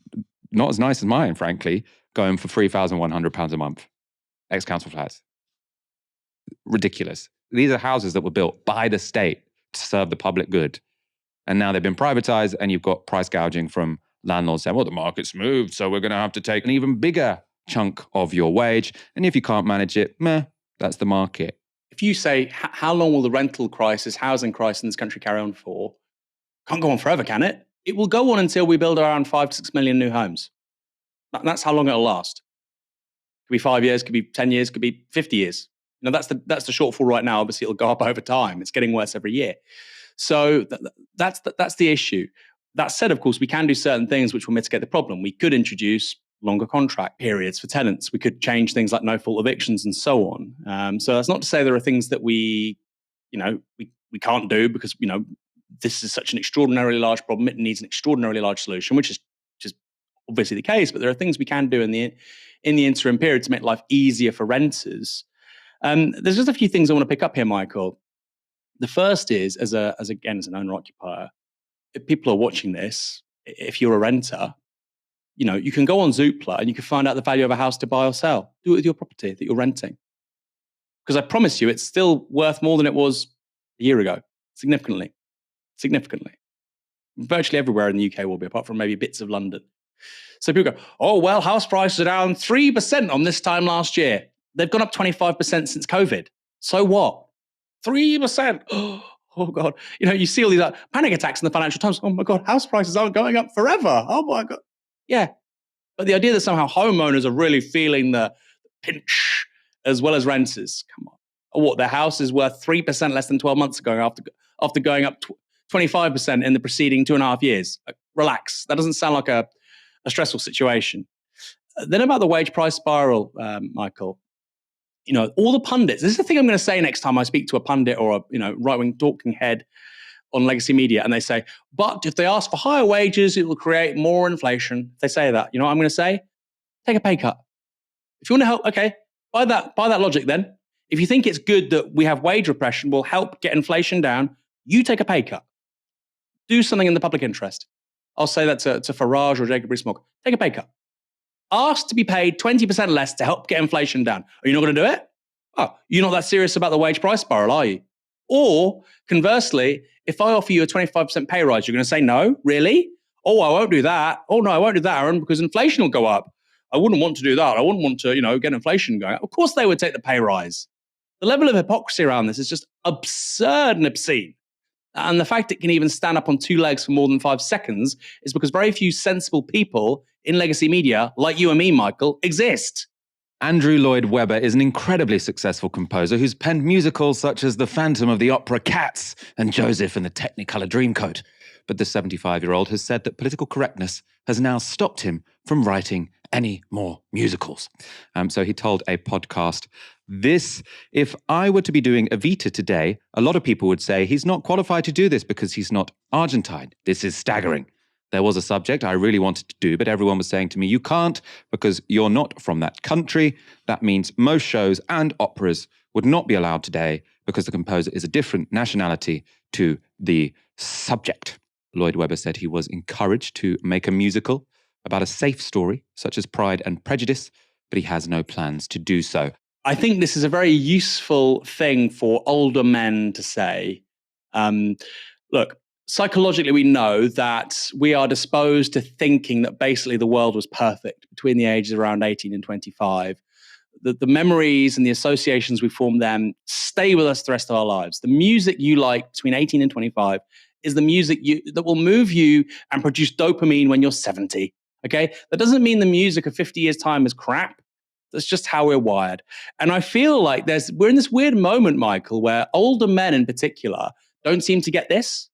not as nice as mine, frankly, going for £3,100 a month. Ex-council flats. Ridiculous. These are houses that were built by the state to serve the public good. And now they've been privatized, and you've got price gouging from landlords saying, well, the market's moved, so we're going to have to take an even bigger chunk of your wage. And if you can't manage it, that's the market. If you say, how long will the rental crisis, housing crisis in this country carry on for? Can't go on forever, can it? It will go on until we build around 5 to 6 million new homes. That's how long it'll last. Could be 5 years, could be 10 years, could be 50 years. That's the shortfall right now. Obviously, it'll go up over time. It's getting worse every year. So that's the issue. That said, of course, we can do certain things which will mitigate the problem. We could introduce longer contract periods for tenants. We could change things like no-fault evictions and so on. So that's not to say there are things that we can't do, because this is such an extraordinarily large problem. It needs an extraordinarily large solution, which is obviously the case. But there are things we can do in the interim period to make life easier for renters. There's just a few things I want to pick up here, Michael. The first is, as an owner-occupier, if people are watching this, if you're a renter, you can go on Zoopla and you can find out the value of a house to buy or sell. Do it with your property that you're renting. Because I promise you, it's still worth more than it was a year ago. Significantly. Virtually everywhere in the UK will be, apart from maybe bits of London. So people go, oh, well, house prices are down 3% on this time last year. They've gone up 25% since COVID. So what? 3%. Oh, God. You see all these panic attacks in the Financial Times. Oh, my God, house prices aren't going up forever. Oh, my God. Yeah. But the idea that somehow homeowners are really feeling the pinch as well as renters, come on. Or what, their house is worth 3% less than 12 months ago after going up 25% in the preceding 2.5 years. Relax. That doesn't sound like a stressful situation. Then about the wage price spiral, Michael, all the pundits, this is the thing I'm going to say next time I speak to a pundit or a right-wing talking head on legacy media, and they say, but if they ask for higher wages, it will create more inflation. If they say that, you know what I'm going to say? Take a pay cut. If you want to help, okay, by that logic then, if you think it's good that we have wage repression will help get inflation down, you take a pay cut. Do something in the public interest. I'll say that to Farage or Jacob Rees-Mogg. Take a pay cut. Ask to be paid 20% less to help get inflation down. Are you not going to do it? Oh, you're not that serious about the wage price spiral, are you? Or conversely, if I offer you a 25% pay rise, you're going to say no? Really? Oh, I won't do that. Oh, no, I won't do that, Aaron, because inflation will go up. I wouldn't want to do that. I wouldn't want to, get inflation going up. Of course they would take the pay rise. The level of hypocrisy around this is just absurd and obscene. And the fact it can even stand up on two legs for more than 5 seconds is because very few sensible people in legacy media, like you and me, Michael, exist. Andrew Lloyd Webber is an incredibly successful composer who's penned musicals such as The Phantom of the Opera, Cats, and Joseph and the Technicolor Dreamcoat. But the 75-year-old has said that political correctness has now stopped him from writing any more musicals. So he told a podcast, if I were to be doing Evita today, a lot of people would say he's not qualified to do this because he's not Argentine. This is staggering. There was a subject I really wanted to do, but everyone was saying to me, you can't because you're not from that country. That means most shows and operas would not be allowed today because the composer is a different nationality to the subject. Lloyd Webber said he was encouraged to make a musical about a safe story, such as Pride and Prejudice, but he has no plans to do so. I think this is a very useful thing for older men to say. Look, psychologically, we know that we are disposed to thinking that basically the world was perfect between the ages of around 18 and 25. The memories and the associations we form then stay with us the rest of our lives. The music you like between 18 and 25 is the music that will move you and produce dopamine when you're 70. Okay? That doesn't mean the music of 50 years' time is crap. That's just how we're wired. And I feel like we're in this weird moment, Michael, where older men in particular don't seem to get this.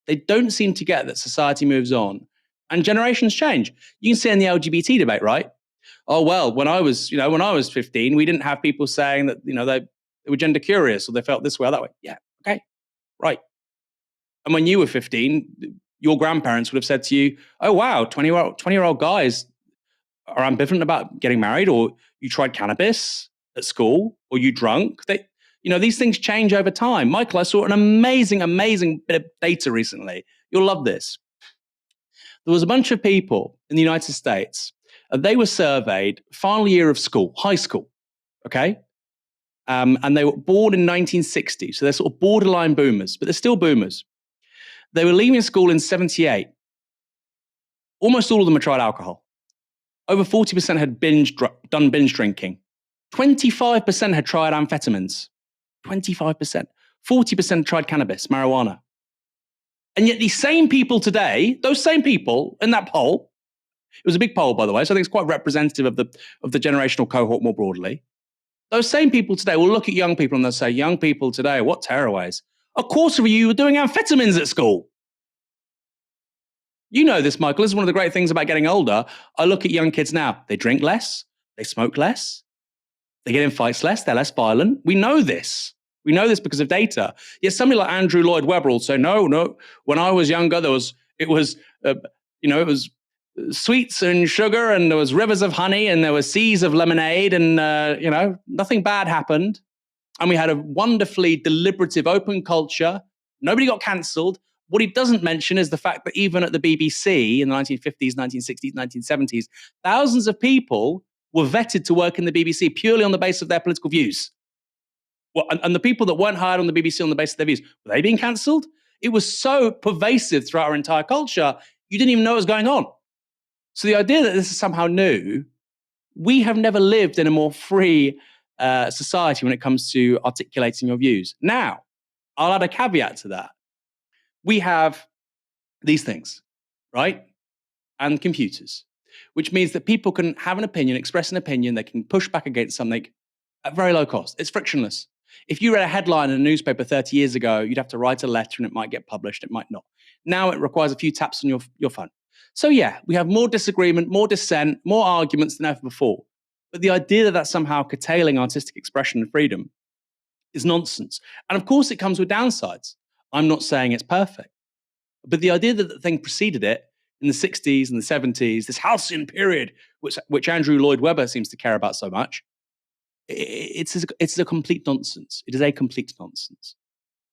They don't seem to get that society moves on and generations change. You can see in the LGBT debate, right? Oh, well, when I was 15, we didn't have people saying that, they were gender curious or they felt this way or that way. Yeah. Okay. Right. And when you were 15, your grandparents would have said to you, oh, wow, 20-year-old guys are ambivalent about getting married, or you tried cannabis at school, or you drunk. These things change over time. Michael, I saw an amazing, amazing bit of data recently. You'll love this. There was a bunch of people in the United States, and they were surveyed final year of school, high school, okay? And they were born in 1960, so they're sort of borderline boomers, but they're still boomers. They were leaving school in 78. Almost all of them had tried alcohol. Over 40% had done binge drinking. 25% had tried amphetamines. 25%. 40% tried cannabis, marijuana. And yet these same people today, those same people in that poll, it was a big poll, by the way, so I think it's quite representative of the generational cohort more broadly. Those same people today will look at young people and they'll say, young people today, what tearaways? A quarter of you were doing amphetamines at school. You know this, Michael. This is one of the great things about getting older. I look at young kids now. They drink less. They smoke less. They get in fights less. They're less violent. We know this. We know this because of data. Yet somebody like Andrew Lloyd Webber will say, no. When I was younger, it was sweets and sugar, and there was rivers of honey, and there were seas of lemonade, and nothing bad happened. And we had a wonderfully deliberative, open culture. Nobody got cancelled. What he doesn't mention is the fact that even at the BBC in the 1950s, 1960s, 1970s, thousands of people were vetted to work in the BBC purely on the basis of their political views. Well, and the people that weren't hired on the BBC on the basis of their views, were they being cancelled? It was so pervasive throughout our entire culture, you didn't even know what was going on. So the idea that this is somehow new, we have never lived in a more free society when it comes to articulating your views. Now, I'll add a caveat to that. We have these things, right? And computers, which means that people can have an opinion, express an opinion, they can push back against something at very low cost. It's frictionless. If you read a headline in a newspaper 30 years ago, you'd have to write a letter and it might get published, it might not. Now it requires a few taps on your phone. So yeah, we have more disagreement, more dissent, more arguments than ever before. But the idea that that's somehow curtailing artistic expression and freedom is nonsense. And of course it comes with downsides. I'm not saying it's perfect. But the idea that the thing preceded it in the 60s and the 70s, this halcyon period, which Andrew Lloyd Webber seems to care about so much, it's a complete nonsense. It is a complete nonsense.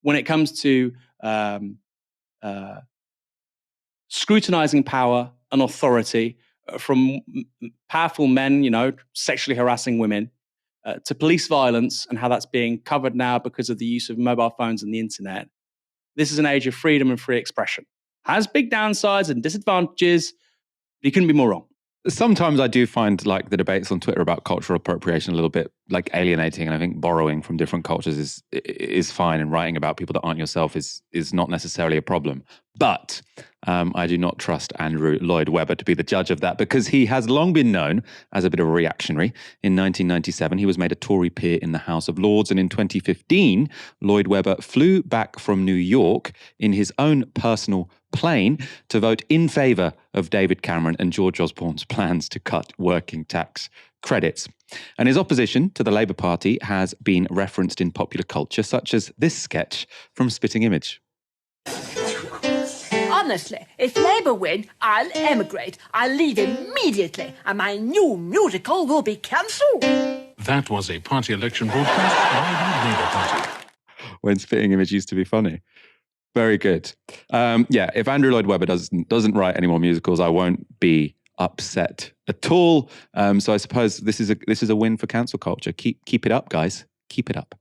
When it comes to scrutinizing power and authority from powerful men, sexually harassing women, to police violence and how that's being covered now because of the use of mobile phones and the internet. This is an age of freedom and free expression. Has big downsides and disadvantages, but you couldn't be more wrong. Sometimes I do find like the debates on Twitter about cultural appropriation a little bit like alienating, and I think borrowing from different cultures is fine, and writing about people that aren't yourself is not necessarily a problem. But I do not trust Andrew Lloyd Webber to be the judge of that, because he has long been known as a bit of a reactionary. In 1997, he was made a Tory peer in the House of Lords, and in 2015, Lloyd Webber flew back from New York in his own personal plane to vote in favour of David Cameron and George Osborne's plans to cut working tax credits. And his opposition to the Labour Party has been referenced in popular culture, such as this sketch from Spitting Image. Honestly, if Labour win, I'll emigrate. I'll leave immediately, and my new musical will be cancelled. That was a party election broadcast by the Labour Party. When Spitting Image used to be funny. Very good. Yeah, if Andrew Lloyd Webber doesn't write any more musicals, I won't be upset at all. So I suppose this is a win for cancel culture. Keep it up, guys. Keep it up.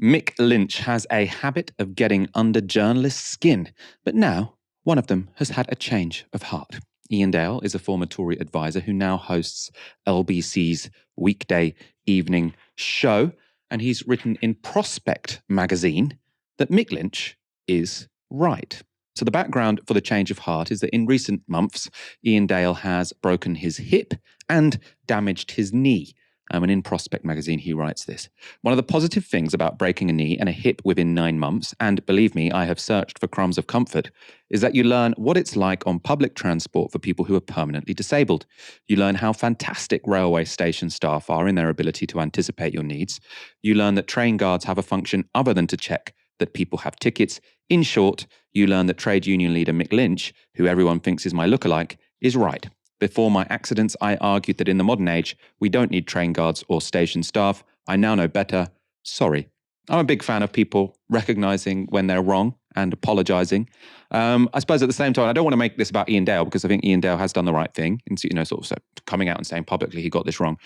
Mick Lynch has a habit of getting under journalists' skin, but now one of them has had a change of heart. Iain Dale is a former Tory advisor who now hosts LBC's weekday evening show, and he's written in Prospect magazine that Mick Lynch is right. So the background for the change of heart is that in recent months, Iain Dale has broken his hip and damaged his knee. And in Prospect magazine, he writes this: "One of the positive things about breaking a knee and a hip within 9 months, and believe me, I have searched for crumbs of comfort, is that you learn what it's like on public transport for people who are permanently disabled. You learn how fantastic railway station staff are in their ability to anticipate your needs. You learn that train guards have a function other than to check that people have tickets. In short, you learn that trade union leader Mick Lynch, who everyone thinks is my lookalike, is right. Before my accidents, I argued that in the modern age, we don't need train guards or station staff. I now know better. Sorry." I'm a big fan of people recognising when they're wrong and apologising. I suppose at the same time, I don't want to make this about Iain Dale, because I think Iain Dale has done the right thing in, sort of coming out and saying publicly he got this wrong.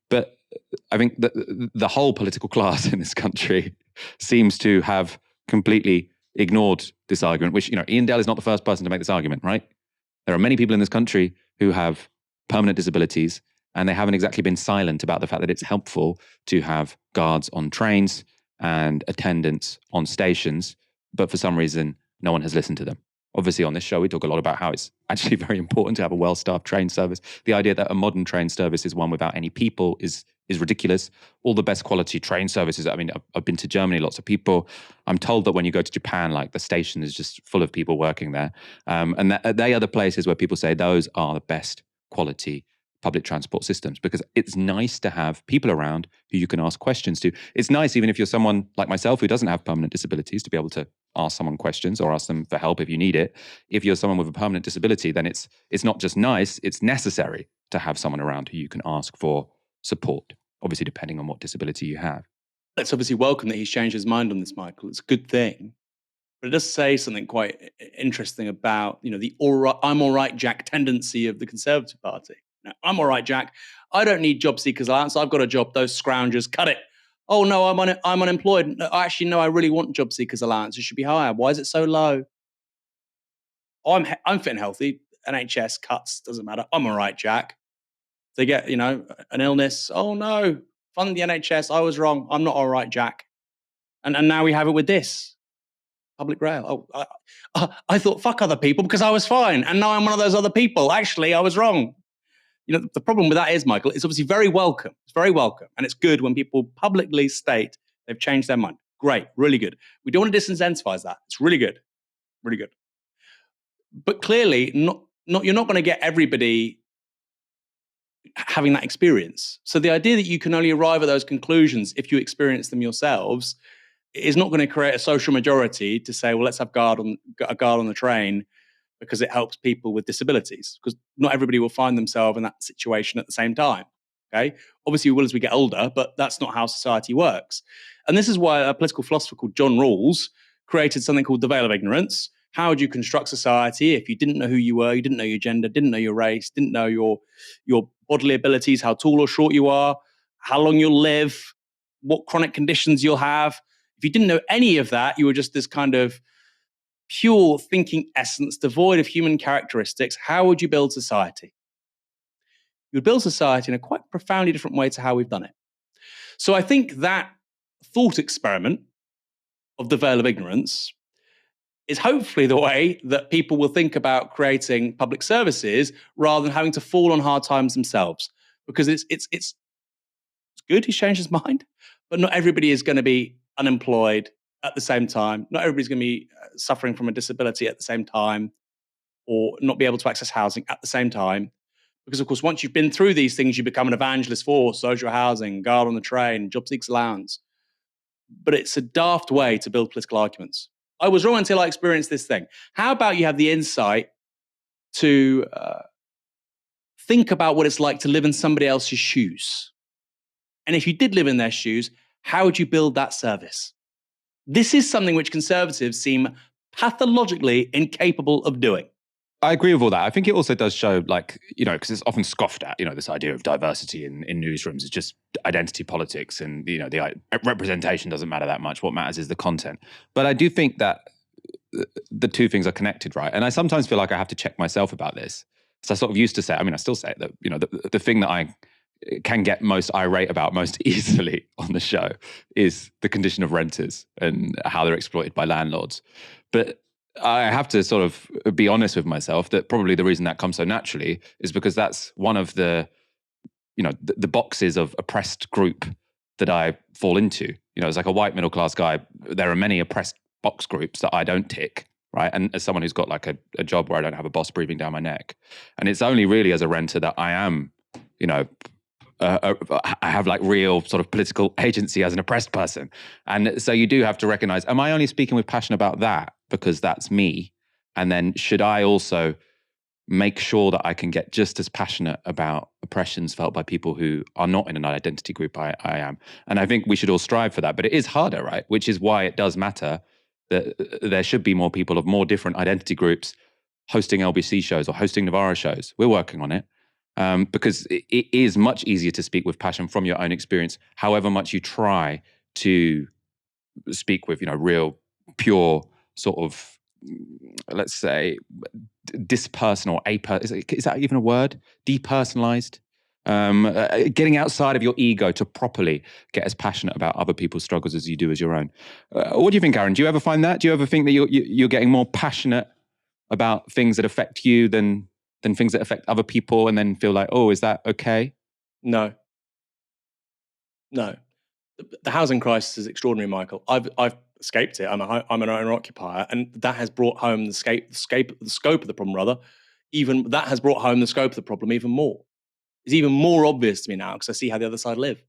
But I think that the whole political class in this country seems to have completely ignored this argument, which, Iain Dale is not the first person to make this argument, right? There are many people in this country who have permanent disabilities, and they haven't exactly been silent about the fact that it's helpful to have guards on trains and attendants on stations, but for some reason, no one has listened to them. Obviously, on this show, we talk a lot about how it's actually very important to have a well-staffed train service. The idea that a modern train service is one without any people is ridiculous. All the best quality train services, I mean, I've been to Germany, lots of people. I'm told that when you go to Japan, like the station is just full of people working there. And they are the places where people say those are the best quality public transport systems, because it's nice to have people around who you can ask questions to. It's nice, even if you're someone like myself who doesn't have permanent disabilities, to be able to ask someone questions or ask them for help if you need it. If you're someone with a permanent disability, then it's not just nice, it's necessary to have someone around who you can ask for support, obviously depending on what disability you have. It's obviously welcome that he's changed his mind on this, Michael. It's a good thing. But it does say something quite interesting about, the I'm all right, Jack tendency of the Conservative Party. I'm all right, Jack. I don't need job seekers allowance. I've got a job. Those scroungers, cut it. Oh no, I'm unemployed. No, actually, no, I really want job seekers allowance. It should be higher. Why is it so low? I'm fit and healthy. NHS cuts, doesn't matter. I'm all right, Jack. They get, an illness. Oh no, fund the NHS. I was wrong. I'm not all right, Jack. And now we have it with this public rail. Oh, I thought fuck other people because I was fine, and now I'm one of those other people. Actually, I was wrong. The problem with that is, Michael, it's obviously very welcome. It's very welcome. And it's good when people publicly state they've changed their mind. Great, really good. We don't want to disincentivize that. It's really good. Really good. But clearly, you're not going to get everybody having that experience. So the idea that you can only arrive at those conclusions if you experience them yourselves is not going to create a social majority to say, well, let's have a guard on the train because it helps people with disabilities, because not everybody will find themselves in that situation at the same time. Okay, obviously we will as we get older, but that's not how society works. And this is why a political philosopher called John Rawls created something called the veil of ignorance. How would you construct society if you didn't know who you were, you didn't know your gender, didn't know your race, didn't know your bodily abilities, how tall or short you are, how long you'll live, what chronic conditions you'll have? If you didn't know any of that, you were just this kind of pure thinking essence, devoid of human characteristics. How would you build society? you would build society in a quite profoundly different way to how we've done it. So I think that thought experiment of the veil of ignorance is hopefully the way that people will think about creating public services rather than having to fall on hard times themselves. Because it's good he's changed his mind, but not everybody is going to be unemployed at the same time. Not everybody's going to be suffering from a disability at the same time, or not be able to access housing at the same time. Because, of course, once you've been through these things, you become an evangelist for social housing, guard on the train, job seekers allowance. But it's a daft way to build political arguments. I was wrong until I experienced this thing. How about you have the insight to think about what it's like to live in somebody else's shoes? And if you did live in their shoes, how would you build that service? This is something which conservatives seem pathologically incapable of doing. I agree with all that. I think it also does show, like, because it's often scoffed at, this idea of diversity in newsrooms is just identity politics, and, the representation doesn't matter that much. What matters is the content. But I do think that the two things are connected, right? And I sometimes feel like I have to check myself about this. So I sort of used to say, I still say it, that, the thing that I can get most irate about most easily on the show is the condition of renters and how they're exploited by landlords. But I have to sort of be honest with myself that probably the reason that comes so naturally is because that's one of the boxes of oppressed group that I fall into. As like a white middle class guy, there are many oppressed box groups that I don't tick, right? And as someone who's got like a job where I don't have a boss breathing down my neck, and it's only really as a renter that I am, I have like real sort of political agency as an oppressed person. And so you do have to recognize, am I only speaking with passion about that because that's me? And then should I also make sure that I can get just as passionate about oppressions felt by people who are not in an identity group I am? And I think we should all strive for that, but it is harder, right? Which is why it does matter that there should be more people of more different identity groups hosting LBC shows or hosting Novara shows. We're working on it. Because it is much easier to speak with passion from your own experience, however much you try to speak with, real, pure sort of, let's say, dispersonal, is that even a word? Depersonalized? Getting outside of your ego to properly get as passionate about other people's struggles as you do as your own. What do you think, Aaron? Do you ever find that? Do you ever think that you're getting more passionate about things that affect you than things that affect other people, and then feel like, oh, is that okay? No. The housing crisis is extraordinary, Michael. I've escaped it. I'm an owner occupier, and that has brought home the scope of the problem. Rather, even that has brought home the scope of the problem even more. It's even more obvious to me now because I see how the other side live.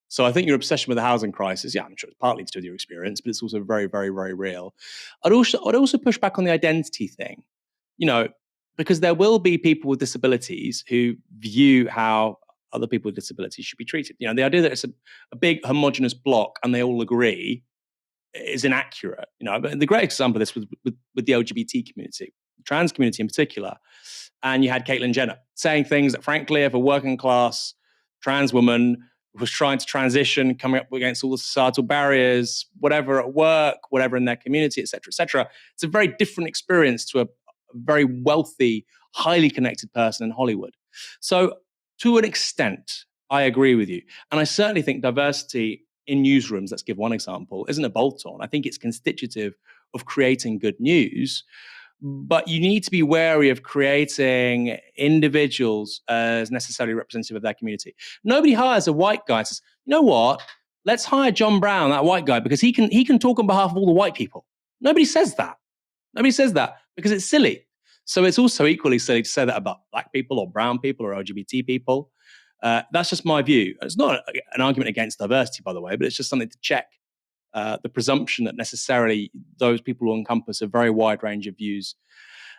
So I think your obsession with the housing crisis, I'm sure it's partly to do with your experience, but it's also very, very, very real. I'd also push back on the identity thing. Because there will be people with disabilities who view how other people with disabilities should be treated. The idea that it's a big homogenous block and they all agree is inaccurate. But the great example of this was with the LGBT community, the trans community in particular. And you had Caitlyn Jenner saying things that, frankly, if a working class trans woman was trying to transition, coming up against all the societal barriers, whatever at work, whatever in their community, et cetera, it's a very different experience to a very wealthy, highly connected person in Hollywood. So to an extent, I agree with you. And I certainly think diversity in newsrooms, let's give one example, isn't a bolt-on. I think it's constitutive of creating good news. But you need to be wary of creating individuals as necessarily representative of their community. Nobody hires a white guy and says, you know what, let's hire John Brown, that white guy, because he can talk on behalf of all the white people. Nobody says that. Nobody says that because it's silly. So it's also equally silly to say that about black people or brown people or LGBT people. That's just my view. It's not an argument against diversity, by the way, but it's just something to check the presumption that necessarily those people will encompass a very wide range of views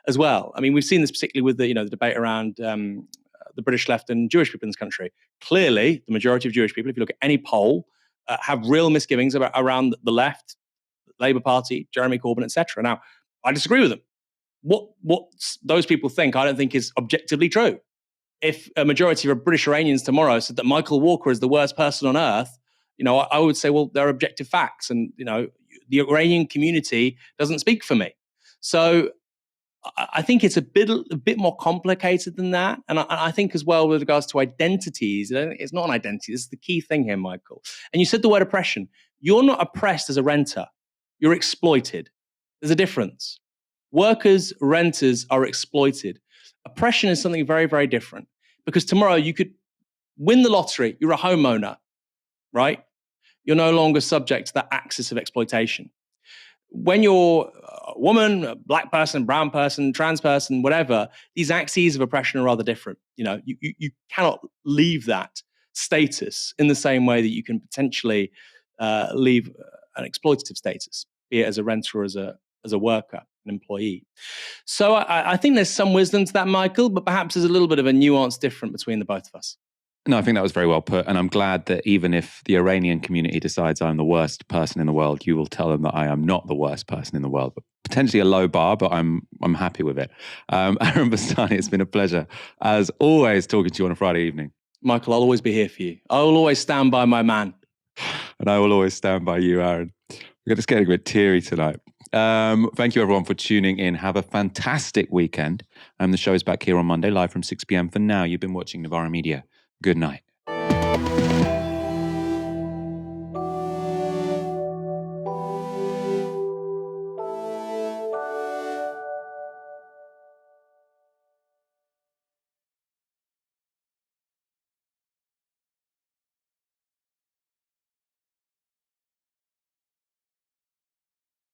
as well. I mean, we've seen this particularly with the debate around the British left and Jewish people in this country. Clearly, the majority of Jewish people, if you look at any poll, have real misgivings around the left, Labour Party, Jeremy Corbyn, etc. Now, I disagree with them. What those people think, I don't think is objectively true. If a majority of British Iranians tomorrow said that Michael Walker is the worst person on earth, I would say, well, they're objective facts. And, the Iranian community doesn't speak for me. So I think it's a bit more complicated than that. And I think as well with regards to identities, it's not an identity. This is the key thing here, Michael. And you said the word oppression. You're not oppressed as a renter. You're exploited. There's a difference. Workers, renters are exploited. Oppression is something very, very different. Because tomorrow you could win the lottery. You're a homeowner, right? You're no longer subject to that axis of exploitation. When you're a woman, a black person, brown person, trans person, whatever, these axes of oppression are rather different. You cannot leave that status in the same way that you can potentially leave an exploitative status, be it as a renter or as a worker, an employee. So I think there's some wisdom to that, Michael, but perhaps there's a little bit of a nuance different between the both of us. No, I think that was very well put. And I'm glad that even if the Iranian community decides I'm the worst person in the world, you will tell them that I am not the worst person in the world. But potentially a low bar, but I'm happy with it. Aaron Bastani, it's been a pleasure, as always, talking to you on a Friday evening. Michael, I'll always be here for you. I will always stand by my man. And I will always stand by you, Aaron. We're just getting a bit teary tonight. Thank you, everyone, for tuning in. Have a fantastic weekend. The show is back here on Monday, live from 6 p.m. For now, you've been watching Novara Media. Good night.